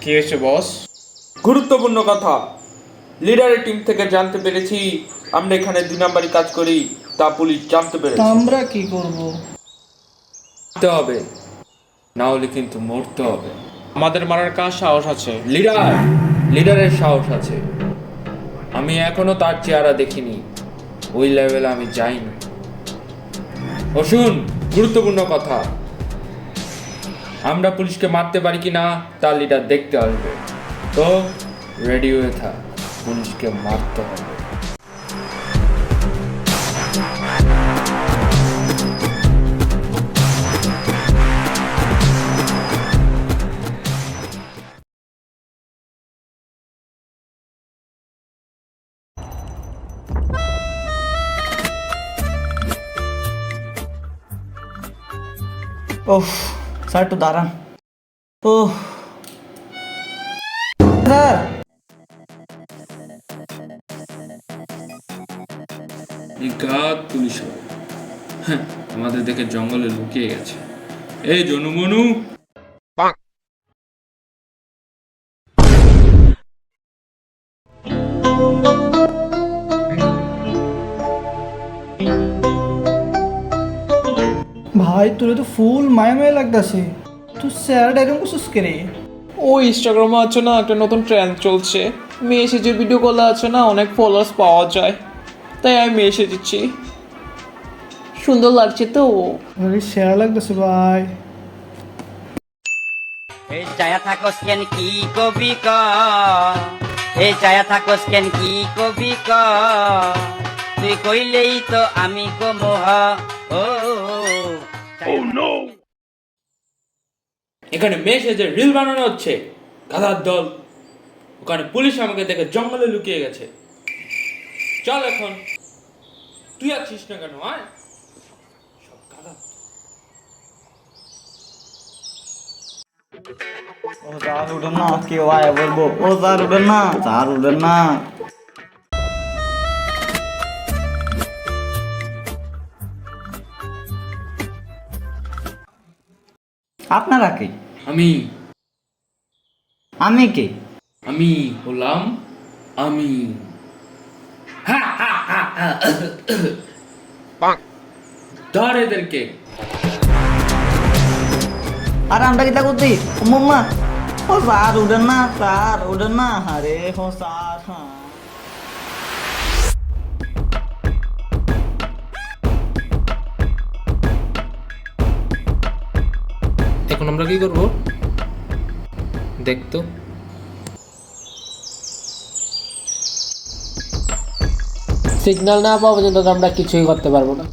কি হয়েছে বস? গুরুত্বপূর্ণ কথা, লিডারের টিম থেকে জানতে পেরেছি আমরা এখানে 2 নাম্বারই কাজ করি, তা পুলিশ জানতে তা পেরেছে। আমরা কি করব? করতে হবে, না হলে কিন্তু মরতে হবে। আমাদের মারার কার সাহস আছে? লিডারের সাহস আছে। আমি এখনো তার চেহারা দেখিনি, ওই লেভেলে আমি যাইনি। ও শুন, গুরুত্বপূর্ণ কথা, আমরা পুলিশকে মারতে পারি কি না তার লিডার দেখতে আসবে। তো রেডি হয়ে থাক, পুলিশকে মারতে হবে। ওহ, স্যার একটু দাঁড়ান। ওহ স্যার, এই গাদ পুলিশ হবে। হ্যাঁ, আমাদের দেখে জঙ্গলে লুকিয়ে গেছে। এই জনুমনু, ভাই তোরে তো ফুল মায়া মায়া লাগতাছে। তুই স্যার এরকম করছিস কে রে? ও ইনস্টাগ্রামে আছে না একটা নতুন ট্রেন্ড চলছে, মেয়ে এসে ভিডিও কলে আছে না অনেক ফলোয়ার্স পাওয়া যায়, তাই আমি মেয়ে এসে দিচ্ছি। সুন্দর লাগছে তো। আরে স্যার লাগতাছে ভাই। এই চায়া থাকস কেন কি কবি ক, এই চায়া থাকস কেন কি কবি ক, তুই কইলেই তো আমি কমোহ। ও এখানে মেসেজে রিল বানানো হচ্ছে, গাধার দল। ওখানে পুলিশ আমাকে দেখে জঙ্গলে লুকিয়ে গেছে। চল এখন, তুই আছিস না কেন? আয়, সব গাধা। ও স্যার উঠেন না, কেউ আয়া বলবো। ও স্যার উঠেন না, স্যার উঠেন না। আপনারা কে? আমি আমি কে? আমি হলাম আমি। ধর এদেরকে। আর আমরা কি তা করছি? মাম্মা, ও স্যার উঠেন না, স্যার উঠেন না। আরে ও স্যার, হ্যাঁ। এখন আমরা কি করব দেখতো? সিগন্যাল না পাওয়া পর্যন্ত আমরা কিছুই করতে পারবো না।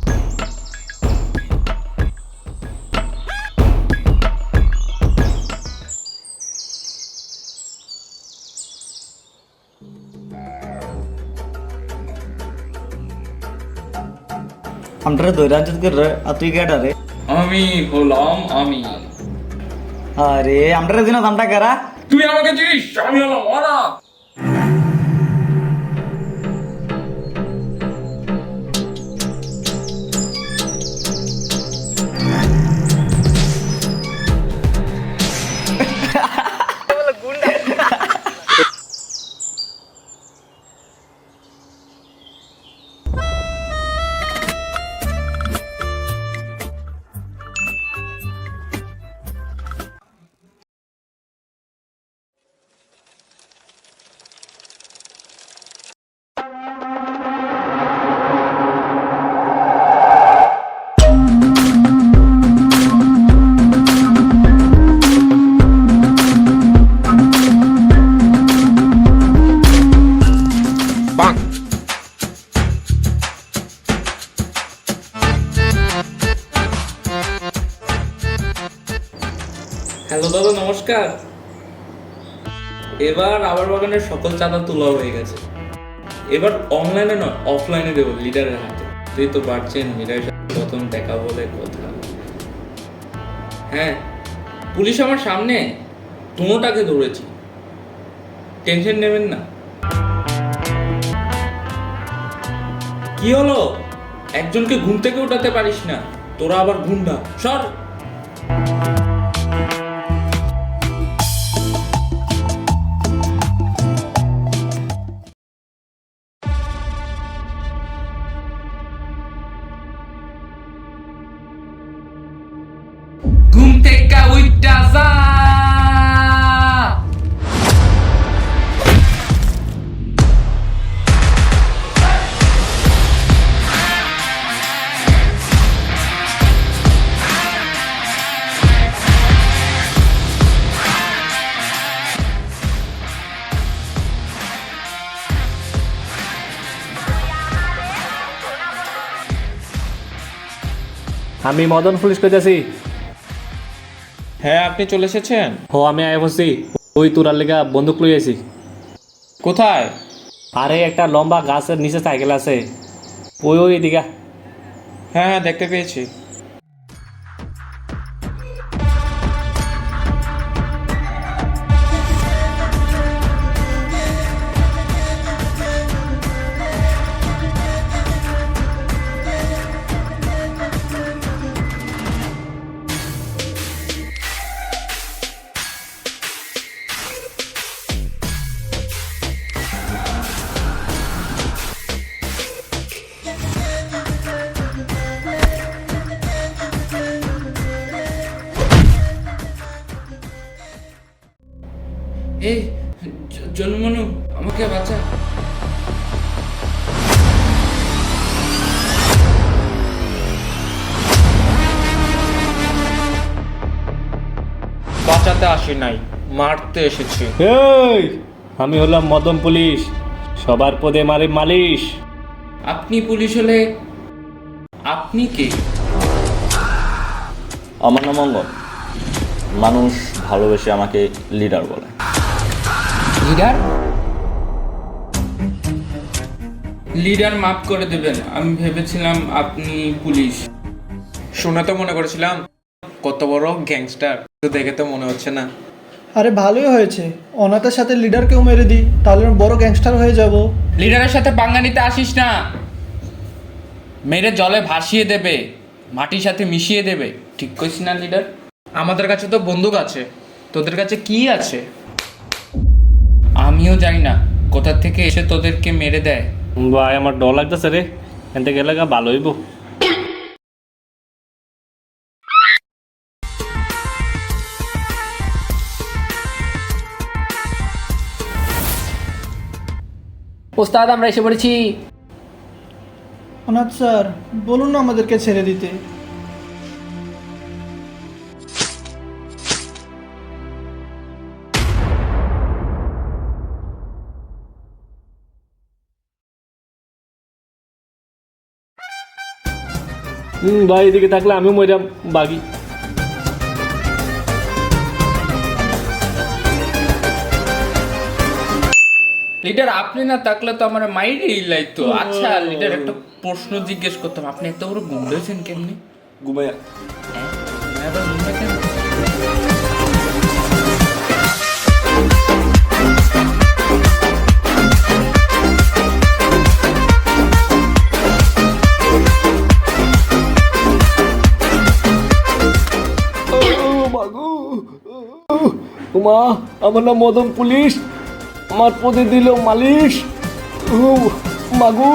আমরা দৈরাজ করে আর তুই কেডা রে? আমি হলাম আমি। আরে আমরা দিন নামটা কারা? তুই আমাকে চিনিস? আমি হলাম ওরা। হ্যালো দাদা, নমস্কার। এবার আবার বাগানের সকল চাঁদা তোলা হয়ে গেছে। এবার অনলাইনে নয়, অফলাইনে দেবো লিডারের হাতে। তুই তো পারছেন, লিডারের সাথে প্রথম দেখা বলে কথা। হ্যাঁ, পুলিশ আমার সামনে, দুটাকে ধরেছি, টেনশন নেবেন না। কি হলো? একজনকে ঘুম থেকে উঠাতে পারিস না, তোরা আবার গুন্ডা। সর। থেকে উইটা যা। আমি মদন পুলিশ কইতাছি। হ্যাঁ, আপনি চলে এসেছেন? হো আমি আয় বসছি। ওই তোরার লেগা বন্দুক লই আইছি। কোথায়? আরে একটা লম্বা গাছের নিচে সাইকেল আছে, ওই দিকে। হ্যাঁ হ্যাঁ, দেখতে পেয়েছি। এই জন্মনু, আমাকে বাঁচা। বাঁচাতে আসি নাই, মারতে এসেছি। এই আমি হলাম মদন পুলিশ, সবার পদে মারি মালিশ। আপনি পুলিশ হলে আপনি কে? আমার নাম অঙ্গন। মানুষ ভালোবেসে আমাকে লিডার বলে। লিডার? লিডার মাফ করে দেবেন, আমি ভেবেছিলাম আপনি পুলিশ। শুনে তো মনে করেছিলাম কত বড় গ্যাংস্টার, তো দেখে তো মনে হচ্ছে না। আরে ভালোই হয়েছে, অনাথের সাথে লিডারকেও মেরে দিই, তাহলে আমি বড় গ্যাংস্টার হয়ে যাব। লিডারের সাথে পাঙ্গা নিতে আসিস না, মেরে জলে ভাসিয়ে দেবে, মাটির সাথে মিশিয়ে দেবে। ঠিক কইছি না লিডার? আমাদের কাছে তো বন্দুক আছে, তোদের কাছে কি আছে? আমিও জানি না কোথা থেকে এসে তোদেরকে মেরে দেয়। ভাই আমার ডর লাগতেছে রে, এনতে গেলে ভালো হইব। ওস্তাদ আমরা এসে পড়েছি। অনাথ স্যার, বলুন না আমাদেরকে ছেড়ে দিতে। ভাই এদিকে থাকলে আমিও মইরাম বাগি। লিডার আপনি না থাকলে তো আমার মাইরে লাইতো। আচ্ছা লিডার, একটা প্রশ্ন জিজ্ঞেস করতাম, আপনি এত বড় গুন্ডা হয়েছেন কেমনি? ঘুমাইয়া। আবার গুন্ডা কেন? মা, আমার নাম মদন পুলিশ, আমার পদে দিল মালিশ। মাগু।